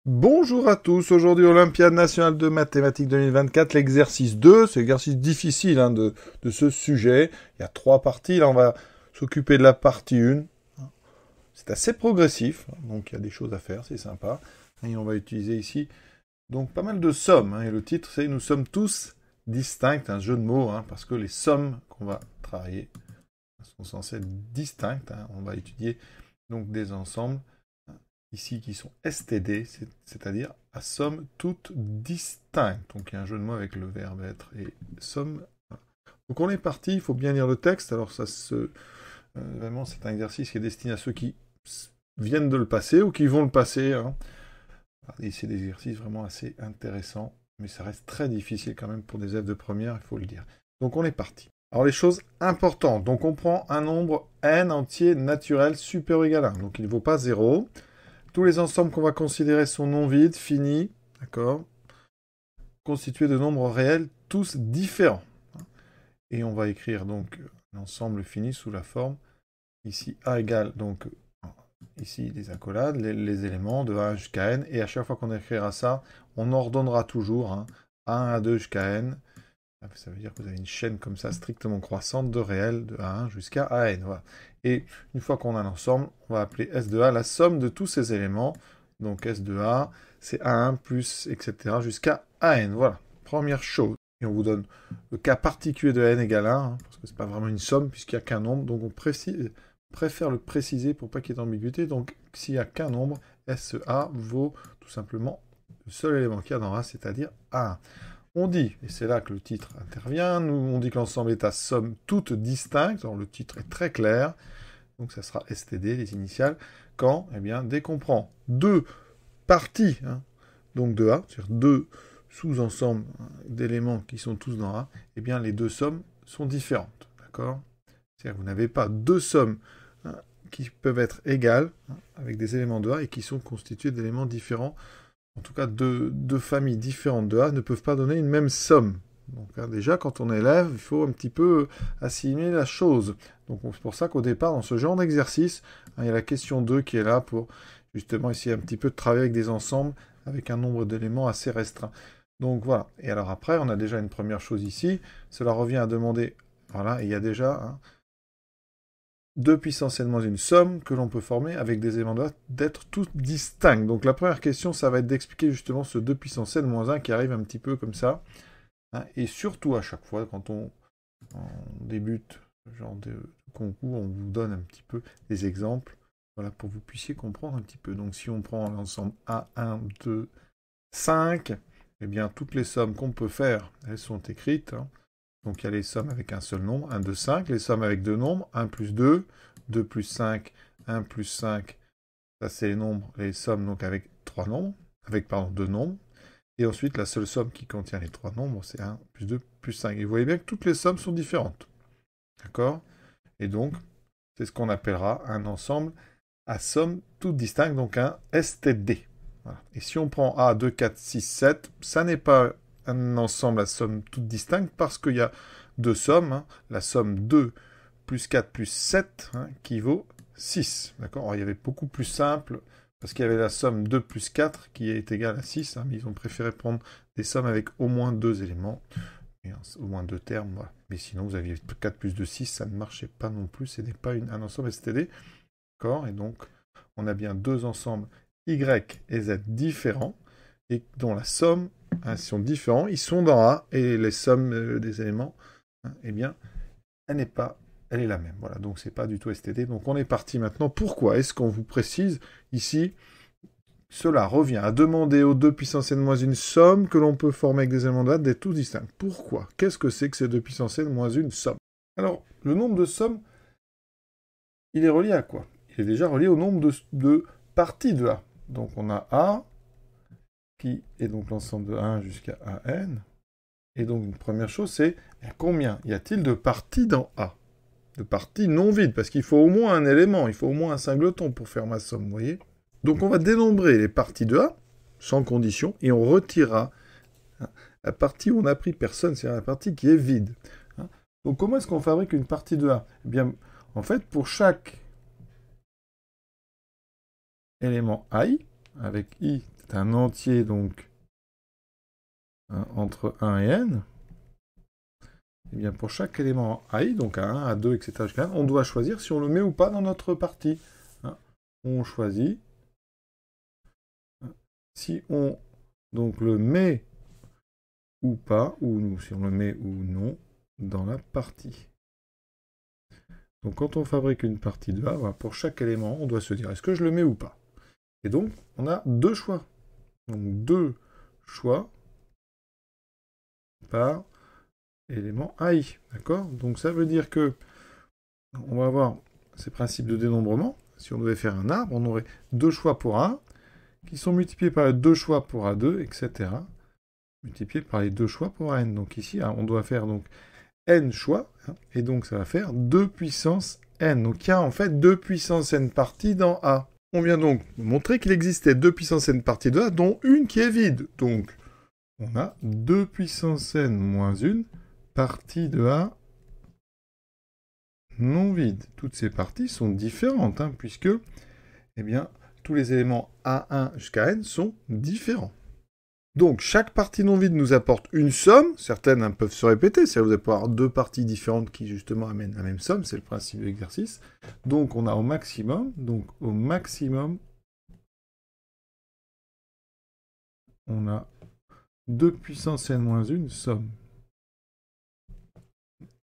Bonjour à tous, aujourd'hui Olympiade nationale de mathématiques 2024, l'exercice 2, c'est l'exercice difficile de ce sujet. Il y a 3 parties, là on va s'occuper de la partie 1. C'est assez progressif, donc il y a des choses à faire, c'est sympa. Et on va utiliser ici donc pas mal de sommes, et le titre c'est Nous sommes tous distincts, un jeu de mots, parce que les sommes qu'on va travailler sont censées être distinctes. On va étudier donc des ensembles ici qui sont STD, c'est-à-dire à somme toutes distinctes. Donc il y a un jeu de mots avec le verbe être et somme. Donc on est parti, il faut bien lire le texte. Alors vraiment c'est un exercice qui est destiné à ceux qui viennent de le passer ou qui vont le passer. Et c'est des exercices vraiment assez intéressants, mais ça reste très difficile quand même pour des élèves de première, il faut le dire. Donc on est parti. Alors les choses importantes, donc on prend un nombre n entier naturel supérieur ou égal à 1. Donc il ne vaut pas 0. Tous les ensembles qu'on va considérer sont non vides, finis, d'accord, constitués de nombres réels, tous différents. Et on va écrire donc l'ensemble fini sous la forme, ici A égale, donc ici les accolades, les éléments de A jusqu'à N, et à chaque fois qu'on écrira ça, on ordonnera toujours A1, A2 jusqu'à N. Ça veut dire que vous avez une chaîne comme ça, strictement croissante, de réels, de A1 jusqu'à AN. Voilà. Et une fois qu'on a l'ensemble, on va appeler S de A la somme de tous ces éléments. Donc S de A, c'est A1 plus, etc. jusqu'à AN. Voilà, première chose. Et on vous donne le cas particulier de N égale 1, parce que ce n'est pas vraiment une somme, puisqu'il n'y a qu'un nombre. Donc on préfère le préciser pour pas qu'il y ait d'ambiguïté. Donc s'il n'y a qu'un nombre, SA vaut tout simplement le seul élément qu'il y a dans A, c'est-à-dire A1. On dit, et c'est là que le titre intervient, on dit que l'ensemble est à somme toute distincte, alors le titre est très clair, donc ça sera STD, les initiales, quand, eh bien, dès qu'on prend deux parties, donc de A, c'est-à-dire deux sous-ensembles d'éléments qui sont tous dans A, eh bien, les deux sommes sont différentes, d'accord? C'est-à-dire que vous n'avez pas deux sommes qui peuvent être égales, avec des éléments de A, et qui sont constitués d'éléments différents. En tout cas, deux familles différentes de A ne peuvent pas donner une même somme. Donc déjà, quand on est élève, il faut un petit peu assimiler la chose. Donc c'est pour ça qu'au départ, dans ce genre d'exercice, il y a la question 2 qui est là pour justement essayer un petit peu de travailler avec des ensembles avec un nombre d'éléments assez restreint. Donc voilà. Et alors après, on a déjà une première chose ici. Cela revient à demander, voilà, il y a déjà 2 puissance n moins une somme que l'on peut former avec des éléments d'être tous distincts. Donc la première question, ça va être d'expliquer justement ce 2 puissance n moins 1 qui arrive un petit peu comme ça. Et surtout à chaque fois, quand on débute ce genre de concours, on vous donne un petit peu des exemples, voilà, pour que vous puissiez comprendre un petit peu. Donc si on prend l'ensemble A1, 2, 5, eh bien toutes les sommes qu'on peut faire, elles sont écrites. Donc il y a les sommes avec un seul nombre, 1, 2, 5. Les sommes avec deux nombres, 1 plus 2, 2 plus 5, 1 plus 5. Ça c'est les nombres, les sommes donc avec deux nombres. Et ensuite la seule somme qui contient les trois nombres, c'est 1 plus 2 plus 5. Et vous voyez bien que toutes les sommes sont différentes. D'accord? Et donc, c'est ce qu'on appellera un ensemble à somme toute distincte, donc un STD. Voilà. Et si on prend A, 2, 4, 6, 7, ça n'est pas un ensemble à somme toute distincte parce qu'il y a deux sommes. La somme 2 plus 4 plus 7 qui vaut 6. D'accord? Il y avait beaucoup plus simple parce qu'il y avait la somme 2 plus 4 qui est égale à 6. Mais ils ont préféré prendre des sommes avec au moins deux éléments. Et au moins deux termes. Voilà. Mais sinon, vous aviez 4 plus 2, 6. Ça ne marchait pas non plus. Ce n'est pas un ensemble STD. D'accord? Et donc, on a bien deux ensembles Y et Z différents et dont la somme sont différents, ils sont dans A, et les sommes des éléments, eh bien, elle est la même. Voilà, donc c'est pas du tout STD. Donc on est parti maintenant. Pourquoi est-ce qu'on vous précise ici? Cela revient à demander aux 2 puissance n moins une somme que l'on peut former avec des éléments de A d'être tous distincts. Pourquoi? Qu'est-ce que c'est que ces 2 puissance n moins une somme? Alors, le nombre de sommes, il est relié à quoi? Il est déjà relié au nombre de parties de A. Donc on a A, qui est donc l'ensemble de 1 jusqu'à AN. Et donc, une première chose, c'est combien y a-t-il de parties dans A? De parties non vides, parce qu'il faut au moins un élément, il faut au moins un singleton pour faire ma somme, vous voyez? Donc, on va dénombrer les parties de A, sans condition, et on retirera la partie où on n'a pris personne, c'est-à-dire la partie qui est vide. Donc, comment est-ce qu'on fabrique une partie de A? Eh bien, en fait, pour chaque élément I, avec I c'est un entier, donc, entre 1 et n, eh bien, pour chaque élément i, donc à 1, à 2, etc., jusqu'à n, on doit choisir si on le met ou pas dans notre partie. On choisit. Si on donc le met ou pas, ou si on le met ou non dans la partie. Donc quand on fabrique une partie de A, pour chaque élément, on doit se dire est-ce que je le mets ou pas. Et donc, on a deux choix. Donc deux choix par élément i. D'accord? Donc ça veut dire que on va avoir ces principes de dénombrement. Si on devait faire un arbre, on aurait deux choix pour A, qui sont multipliés par les deux choix pour A2, etc. Multipliés par les deux choix pour n. Donc ici, on doit faire donc n choix, et donc ça va faire 2 puissance n. Donc il y a en fait 2 puissance n parties dans A. On vient donc montrer qu'il existait 2 puissance n parties de A, dont une qui est vide. Donc on a 2 puissance n moins 1 partie de A non vide. Toutes ces parties sont différentes, puisque eh bien, tous les éléments A1 jusqu'à n sont différents. Donc, chaque partie non vide nous apporte une somme. Certaines peuvent se répéter. C'est-à-dire que vous allez pouvoir avoir deux parties différentes qui, justement, amènent la même somme. C'est le principe de l'exercice. Donc, on a au maximum, on a 2 puissance n moins 1 somme.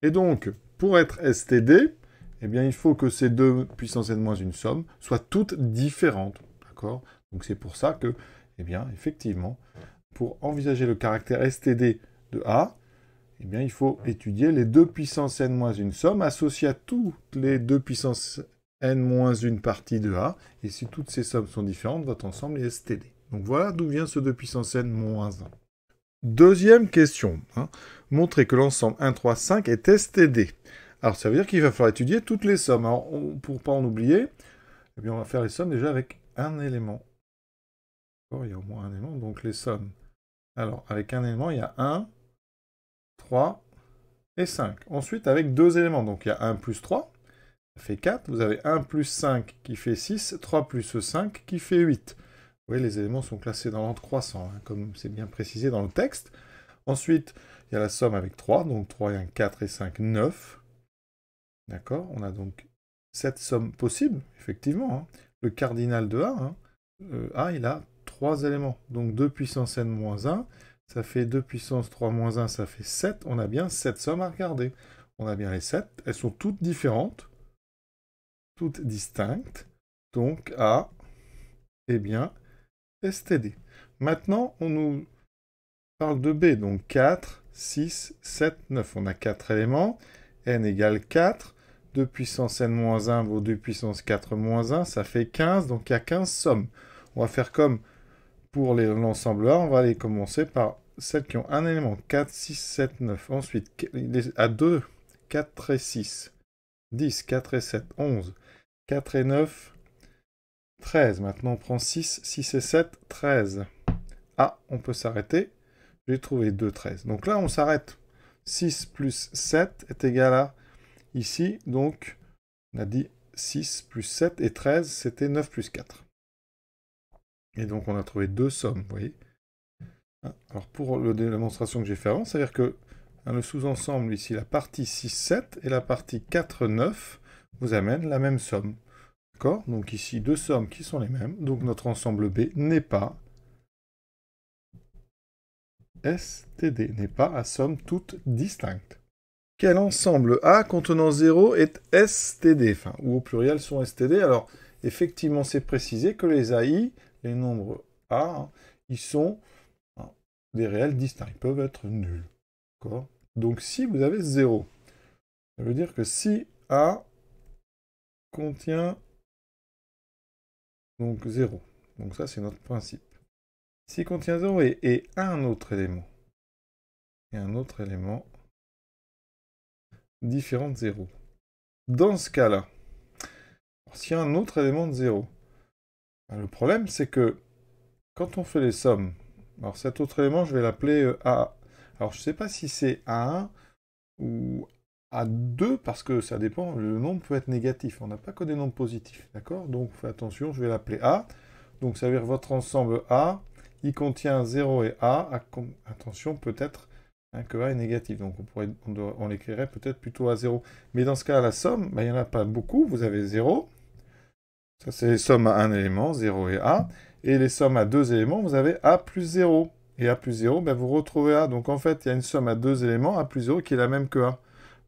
Et donc, pour être STD, eh bien, il faut que ces 2 puissance n moins 1 somme soient toutes différentes. D'accord? Donc, c'est pour ça que, eh bien, effectivement, pour envisager le caractère STD de A, eh bien, il faut étudier les 2 puissance n moins 1 somme associées à toutes les 2 puissance n moins 1 parties de A. Et si toutes ces sommes sont différentes, votre ensemble est STD. Donc voilà d'où vient ce 2 puissance n moins 1. Deuxième question. Montrer que l'ensemble 1, 3, 5 est STD. Alors ça veut dire qu'il va falloir étudier toutes les sommes. Alors pour ne pas en oublier, eh bien, on va faire les sommes déjà avec un élément. Il y a au moins un élément, donc les sommes. Alors, avec un élément, il y a 1, 3 et 5. Ensuite, avec deux éléments, donc il y a 1 plus 3, ça fait 4. Vous avez 1 plus 5 qui fait 6, 3 plus 5 qui fait 8. Vous voyez, les éléments sont classés dans l'ordre croissant, comme c'est bien précisé dans le texte. Ensuite, il y a la somme avec 3, donc 3 et 1, 4 et 5, 9. D'accord? On a donc 7 sommes possibles, effectivement. Le cardinal de A, A, il a 3 éléments. Donc 2 puissance n moins 1, ça fait 2 puissance 3 moins 1, ça fait 7. On a bien 7 sommes à regarder. On a bien les 7. Elles sont toutes différentes, toutes distinctes. Donc A, eh bien, STD. Maintenant, on nous parle de B. Donc 4, 6, 7, 9. On a 4 éléments. N égale 4. 2 puissance n moins 1 vaut 2 puissance 4 moins 1. Ça fait 15. Donc il y a 15 sommes. On va faire comme pour l'ensemble A. On va aller commencer par celles qui ont un élément. 4, 6, 7, 9. Ensuite, à 2, 4 et 6. 10, 4 et 7, 11. 4 et 9, 13. Maintenant, on prend 6, 6 et 7, 13. Ah, on peut s'arrêter. J'ai trouvé 2, 13. Donc là, on s'arrête. 6 plus 7 est égal à, ici, donc, on a dit 6 plus 7 et 13, c'était 9 plus 4. Et donc, on a trouvé deux sommes, vous voyez. Alors, pour la démonstration que j'ai fait avant, c'est-à-dire que le sous-ensemble, ici, la partie 6, 7 et la partie 4, 9, vous amènent la même somme. D'accord? Donc ici, deux sommes qui sont les mêmes. Donc notre ensemble B n'est pas STD, n'est pas à somme toute distincte. Quel ensemble A contenant 0 est STD, ou au pluriel sont STD? Alors, effectivement, c'est précisé que les AI, les nombres A, ils sont des réels distincts. Ils peuvent être nuls. D'accord? Donc, si vous avez 0, ça veut dire que si A contient donc 0. Donc ça, c'est notre principe. S'il contient 0 et un autre élément, et un autre élément différent de 0. Dans ce cas-là, s'il y a un autre élément de 0, le problème, c'est que quand on fait les sommes, alors cet autre élément, je vais l'appeler A. Alors, je ne sais pas si c'est A1 ou A2, parce que ça dépend, le nombre peut être négatif. On n'a pas que des nombres positifs, d'accord? Donc, faites attention, je vais l'appeler A. Donc ça veut dire que votre ensemble A, il contient 0 et A. Attention, peut-être que A est négatif. Donc on l'écrirait peut-être plutôt à 0. Mais dans ce cas, la somme, il n'y en a pas beaucoup. Vous avez 0. Ça, c'est les sommes à un élément, 0 et A. Et les sommes à deux éléments, vous avez A plus 0. Et A plus 0, vous retrouvez A. Donc en fait, il y a une somme à deux éléments, A plus 0, qui est la même que A.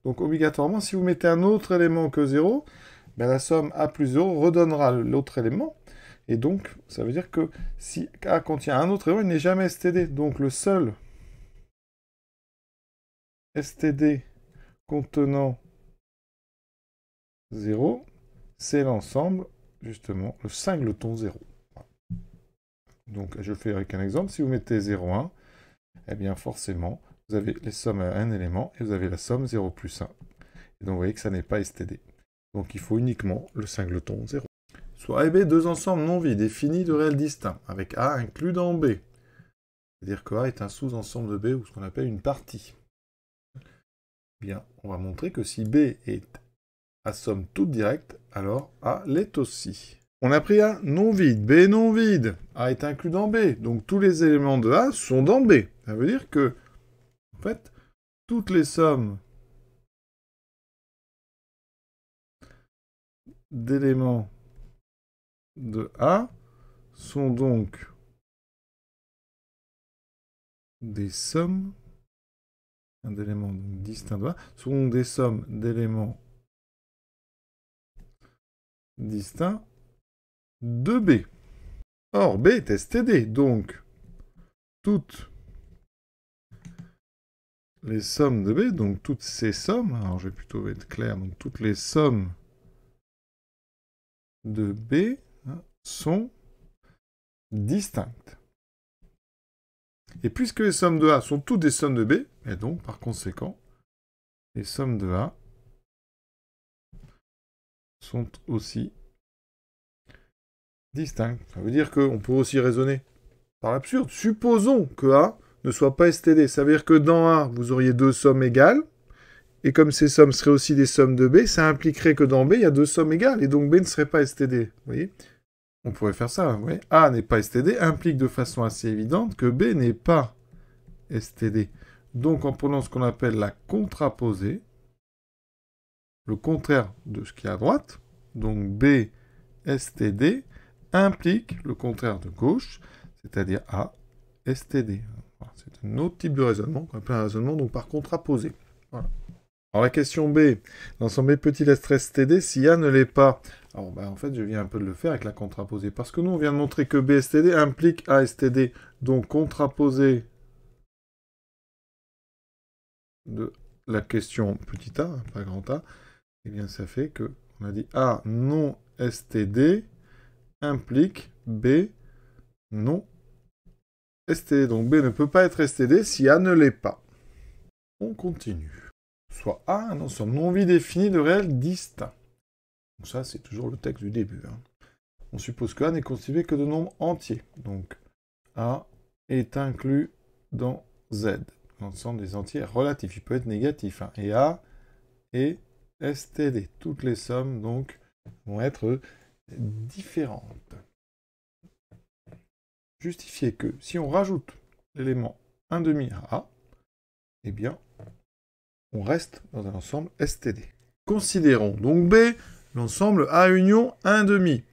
Donc obligatoirement, si vous mettez un autre élément que 0, la somme A plus 0 redonnera l'autre élément. Et donc, ça veut dire que si A contient un autre élément, il n'est jamais STD. Donc le seul STD contenant 0, c'est l'ensemble, justement, le singleton 0. Donc, je fais avec un exemple. Si vous mettez 0, 1, eh bien, forcément, vous avez les sommes à un élément et vous avez la somme 0 plus 1. Et donc, vous voyez que ça n'est pas STD. Donc, il faut uniquement le singleton 0. Soit A et B, deux ensembles non vides définis de réels distincts, avec A inclus dans B. C'est-à-dire que A est un sous-ensemble de B, ou ce qu'on appelle une partie. Bien, on va montrer que si B est à somme toute directe, alors A l'est aussi. On a pris A non vide, B non vide. A est inclus dans B. Donc tous les éléments de A sont dans B. Ça veut dire que, en fait, toutes les sommes d'éléments de A sont donc des sommes d'éléments distincts de A, sont des sommes d'éléments distincts de B. Or, B est STD, donc toutes les sommes de B, donc toutes ces sommes, alors je vais plutôt être clair, donc toutes les sommes de B sont distinctes. Et puisque les sommes de A sont toutes des sommes de B, et donc par conséquent, les sommes de A sont aussi distinctes. Ça veut dire qu'on peut aussi raisonner par l'absurde. Supposons que A ne soit pas STD. Ça veut dire que dans A, vous auriez deux sommes égales. Et comme ces sommes seraient aussi des sommes de B, ça impliquerait que dans B, il y a deux sommes égales. Et donc B ne serait pas STD. Vous voyez ? On pourrait faire ça. Vous voyez ? A n'est pas STD implique de façon assez évidente que B n'est pas STD. Donc en prenant ce qu'on appelle la contraposée, le contraire de ce qui est à droite, donc B STD implique le contraire de gauche, c'est-à-dire A STD. C'est un autre type de raisonnement qu'on appelle un raisonnement donc par contraposé. Voilà. Alors la question B, l'ensemble B peut-il être STD si A ne l'est pas? Alors en fait je viens un peu de le faire avec la contraposée, parce que nous on vient de montrer que B STD implique A STD, donc contraposé de la question petit a, pas grand a, eh bien ça fait que on a dit A non STD implique B non STD. Donc B ne peut pas être STD si A ne l'est pas. On continue. Soit A un ensemble non vide défini de réels distincts. Donc ça, c'est toujours le texte du début. On suppose que A n'est constitué que de nombres entiers. Donc A est inclus dans Z. L'ensemble des entiers relatifs. Il peut être négatif. Et A est STD. Toutes les sommes, donc, vont être différentes. Justifier que si on rajoute l'élément 1/2 à A, eh bien, on reste dans un ensemble STD. Considérons donc B, l'ensemble A union 1/2.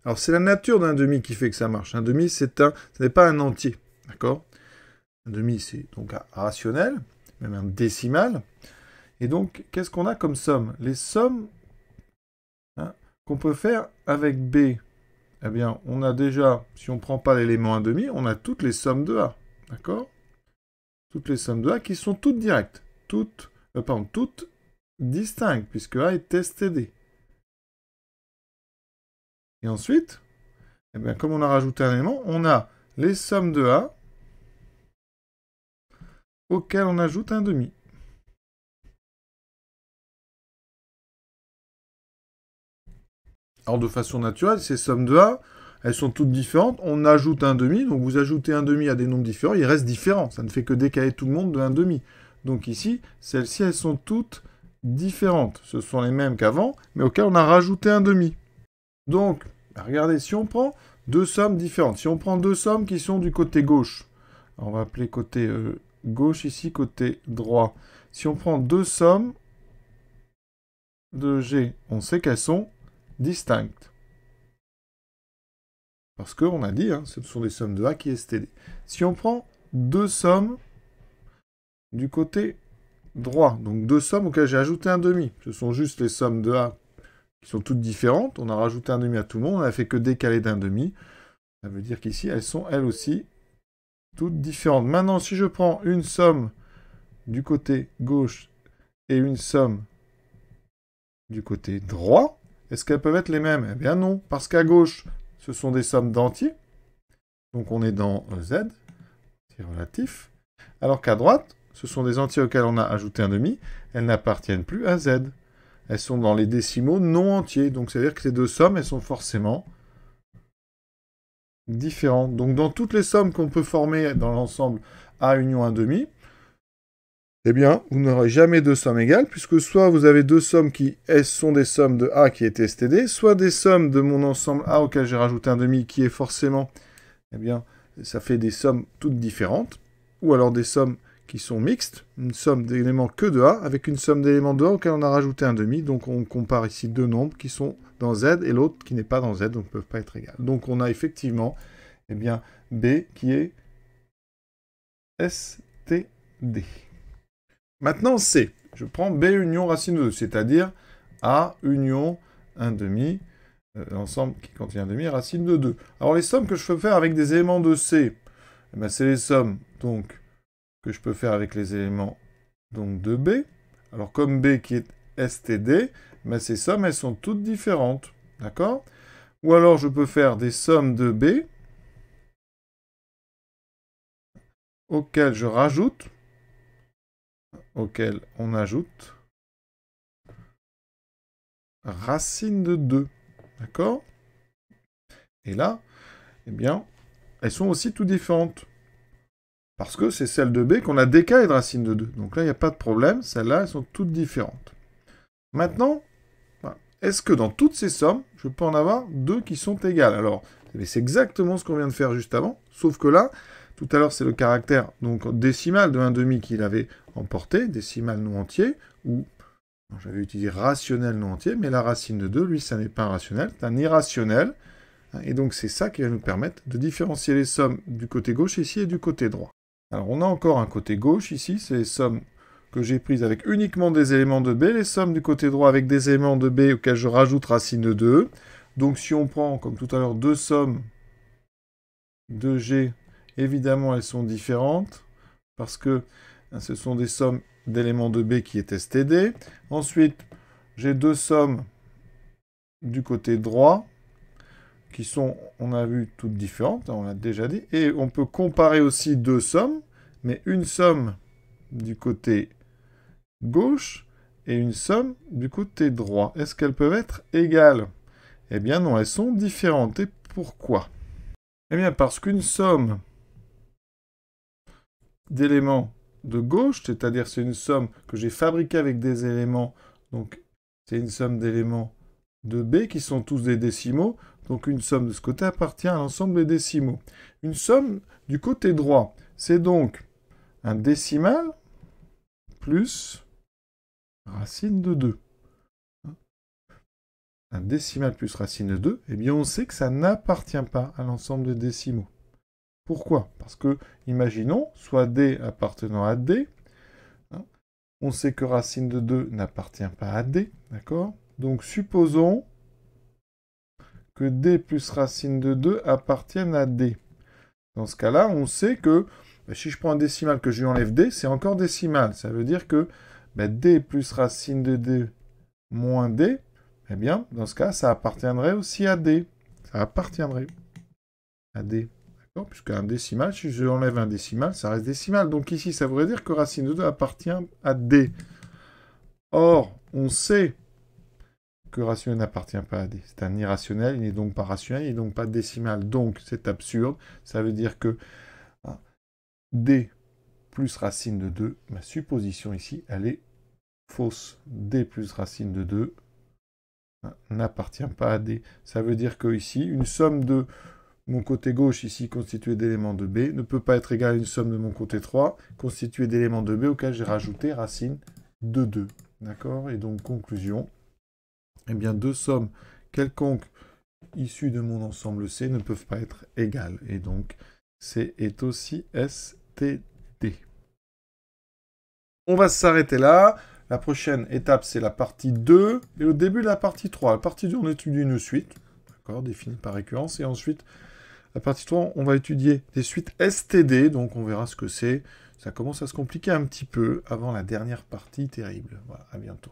Alors, c'est la nature d'un demi qui fait que ça marche. 1/2, ce n'est pas un entier. D'accord ? 1/2, c'est donc un rationnel, même un décimal. Et donc, qu'est-ce qu'on a comme somme? Les sommes qu'on peut faire avec B. Eh bien, on a déjà, si on ne prend pas l'élément 1/2, on a toutes les sommes de A. D'accord ? Toutes les sommes de A qui sont toutes directes. Toutes distinctes, puisque A est STD. Et ensuite, eh bien, comme on a rajouté un élément, on a les sommes de A auxquelles on ajoute 1/2. Alors, de façon naturelle, ces sommes de A, elles sont toutes différentes. On ajoute 1/2, donc vous ajoutez 1/2 à des nombres différents, il reste différent. Ça ne fait que décaler tout le monde de 1/2. Donc ici, celles-ci, elles sont toutes différentes. Ce sont les mêmes qu'avant, mais auxquelles on a rajouté 1/2. Donc, regardez, si on prend deux sommes différentes. Si on prend deux sommes qui sont du côté gauche, on va appeler côté gauche ici, côté droit. Si on prend deux sommes de G, on sait qu'elles sont distinctes. Parce qu'on a dit, hein, ce sont des sommes de A qui est STD. Si on prend deux sommes du côté droit, donc deux sommes auxquelles j'ai ajouté un demi, ce sont juste les sommes de A qui sont toutes différentes, on a rajouté un demi à tout le monde, on n'a fait que décaler d'un demi, ça veut dire qu'ici, elles sont elles aussi toutes différentes. Maintenant, si je prends une somme du côté gauche et une somme du côté droit, est-ce qu'elles peuvent être les mêmes? Eh bien non, parce qu'à gauche, ce sont des sommes d'entiers, donc on est dans Z, c'est relatif, alors qu'à droite, ce sont des entiers auxquels on a ajouté un demi, elles n'appartiennent plus à Z. Elles sont dans les décimaux non entiers, donc ça veut dire que ces deux sommes, elles sont forcément différentes. Donc dans toutes les sommes qu'on peut former dans l'ensemble A union 1 demi, eh bien, vous n'aurez jamais deux sommes égales, puisque soit vous avez deux sommes qui sont des sommes de A qui est STD, soit des sommes de mon ensemble A auquel j'ai rajouté un demi qui est forcément, eh bien, ça fait des sommes toutes différentes, ou alors des sommes qui sont mixtes, une somme d'éléments que de A, avec une somme d'éléments de A auquel on a rajouté un demi, donc on compare ici deux nombres qui sont dans Z et l'autre qui n'est pas dans Z, donc ne peuvent pas être égales. Donc on a effectivement, eh bien, B qui est STD. Maintenant, C. Je prends B union racine de 2, c'est-à-dire A union 1 demi, l'ensemble qui contient 1 demi, racine de 2. Alors, les sommes que je peux faire avec des éléments de C, eh bien, c'est les sommes donc, que je peux faire avec les éléments donc, de B. Alors, comme B qui est STD, eh bien, ces sommes, elles sont toutes différentes. D'accord? Ou alors, je peux faire des sommes de B auxquelles je rajoute, auquel on ajoute racine de 2. D'accord? Et là, eh bien, elles sont aussi toutes différentes. Parce que c'est celle de B qu'on a décalé de racine de 2. Donc là, il n'y a pas de problème. Celles-là, elles sont toutes différentes. Maintenant, est-ce que dans toutes ces sommes, je peux en avoir deux qui sont égales? Alors, c'est exactement ce qu'on vient de faire juste avant. Sauf que là, tout à l'heure, c'est le caractère donc décimal de 1 demi qu'il avait emporté, décimal non entier, ou j'avais utilisé rationnel non entier, mais la racine de 2, lui, ça n'est pas un rationnel, c'est un irrationnel. Et donc, c'est ça qui va nous permettre de différencier les sommes du côté gauche ici et du côté droit. Alors, on a encore un côté gauche ici, c'est les sommes que j'ai prises avec uniquement des éléments de B, les sommes du côté droit avec des éléments de B auxquels je rajoute racine de 2. Donc, si on prend, comme tout à l'heure, deux sommes de G, évidemment, elles sont différentes, parce que ce sont des sommes d'éléments de B qui est STD. Ensuite, j'ai deux sommes du côté droit, qui sont, on a vu, toutes différentes, on l'a déjà dit. Et on peut comparer aussi deux sommes, mais une somme du côté gauche et une somme du côté droit. Est-ce qu'elles peuvent être égales? Eh bien non, elles sont différentes. Et pourquoi? Eh bien parce qu'une somme d'éléments de gauche, c'est-à-dire c'est une somme que j'ai fabriquée avec des éléments, donc c'est une somme d'éléments de B qui sont tous des décimaux, donc une somme de ce côté appartient à l'ensemble des décimaux. Une somme du côté droit, c'est donc un décimal plus racine de 2. Un décimal plus racine de 2, eh bien on sait que ça n'appartient pas à l'ensemble des décimaux. Pourquoi? Parce que, imaginons, soit D appartenant à D, on sait que racine de 2 n'appartient pas à D, d'accord? Donc supposons que D plus racine de 2 appartiennent à D. Dans ce cas-là, on sait que si je prends un décimal que je lui enlève D, c'est encore décimal. Ça veut dire que D plus racine de 2 moins D, eh bien, dans ce cas, ça appartiendrait aussi à D. Ça appartiendrait à D. D'accord? Puisqu'un décimal, si je lui enlève un décimal, ça reste décimal. Donc ici, ça voudrait dire que racine de 2 appartient à D. Or, on sait que rationnel n'appartient pas à D. C'est un irrationnel, il n'est donc pas rationnel, il n'est donc pas décimal. Donc, c'est absurde. Ça veut dire que D plus racine de 2, ma supposition ici, elle est fausse. D plus racine de 2 n'appartient pas à D. Ça veut dire que ici, une somme de mon côté gauche, ici, constitué d'éléments de B, ne peut pas être égal à une somme de mon côté 3, constituée d'éléments de B auquel j'ai rajouté racine de 2. D'accord? Et donc, conclusion, eh bien, deux sommes quelconques issues de mon ensemble C ne peuvent pas être égales. Et donc, C est aussi STD. On va s'arrêter là. La prochaine étape, c'est la partie 2 et le début de la partie 3. La partie 2, on étudie une suite, d'accord, définie par récurrence. Et ensuite, la partie 3, on va étudier des suites STD. Donc, on verra ce que c'est. Ça commence à se compliquer un petit peu avant la dernière partie terrible. Voilà, à bientôt.